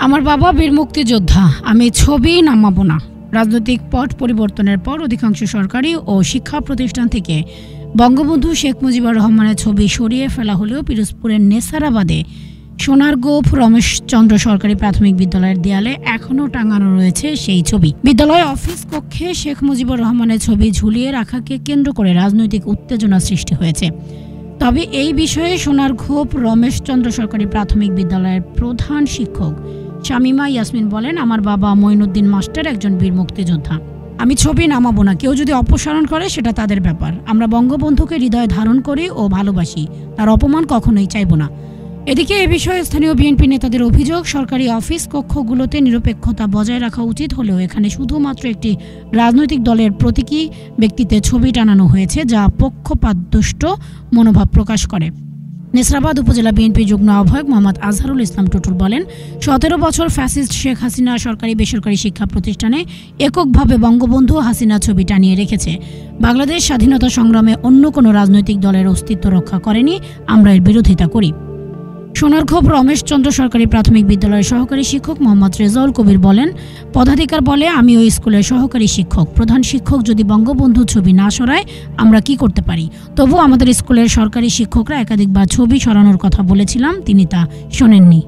আমার বাবা বীর মুক্তিযোদ্ধা, আমি ছবি নামাবো না। রাজনৈতিক পট পরিবর্তনের পর অধিকাংশ সরকারি ও শিক্ষা প্রতিষ্ঠান থেকে বঙ্গবন্ধু শেখ মুজিবুর রহমানের ছবি সরিয়ে ফেলা হলেও পিরোজপুরের নেসারাবাদে সোনারগোপ রমেশচন্দ্র সরকারি প্রাথমিক বিদ্যালয়ের দেয়ালে এখনও টাঙানো রয়েছে সেই ছবি। বিদ্যালয় অফিস কক্ষে শেখ মুজিবুর রহমানের ছবি ঝুলিয়ে রাখাকে কেন্দ্র করে রাজনৈতিক উত্তেজনা সৃষ্টি হয়েছে। তবে এই বিষয়ে সোনারগোপ রমেশচন্দ্র সরকারি প্রাথমিক বিদ্যালয়ের প্রধান শিক্ষক শামিমা ইয়াসমিন বলেন, আমার বাবা মঈনুদ্দিন মাস্টার একজন বীর মুক্তিযোদ্ধা। আমি ছবি নামাবো না। কেউ যদি অপসারণ করে সেটা তাদের ব্যাপার। আমরা বঙ্গবন্ধুকে হৃদয়ে ধারণ করি ও ভালোবাসি, তার অপমান কখনোই চাইব না। এদিকে এ বিষয়ে স্থানীয় বিএনপি নেতাদের অভিযোগ, সরকারি অফিস কক্ষগুলোতে নিরপেক্ষতা বজায় রাখা উচিত হলেও এখানে শুধুমাত্র একটি রাজনৈতিক দলের প্রতীকী ব্যক্তিতে ছবি টানানো হয়েছে, যা পক্ষপাতদুষ্ট মনোভাব প্রকাশ করে। নেসরাবাদ উপজেলা বিএনপি যুগ্ম আহ্বায়ক মোহাম্মদ আজহারুল ইসলাম টুটুল বলেন, ১৭ বছর ফ্যাসিস্ট শেখ হাসিনা সরকারি বেসরকারি শিক্ষা প্রতিষ্ঠানে এককভাবে বঙ্গবন্ধু হাসিনা ছবি টানিয়ে রেখেছে। বাংলাদেশ স্বাধীনতা সংগ্রামে অন্য কোনো রাজনৈতিক দলের অস্তিত্ব রক্ষা করেনি, আমরা এর বিরোধিতা করি। সোনারগোপ রমেশচন্দ্র সরকারি প্রাথমিক বিদ্যালয়ের সহকারী শিক্ষক মোহাম্মদ রেজাউল কবির বলেন, পদাধিকার বলে আমি ওই স্কুলের সহকারী শিক্ষক। প্রধান শিক্ষক যদি বঙ্গবন্ধু ছবি না সরায় আমরা কি করতে পারি? তবু আমাদের স্কুলের সরকারি শিক্ষকরা একাধিকবার ছবি সরানোর কথা বলেছিলাম, তিনি তা শোনেননি।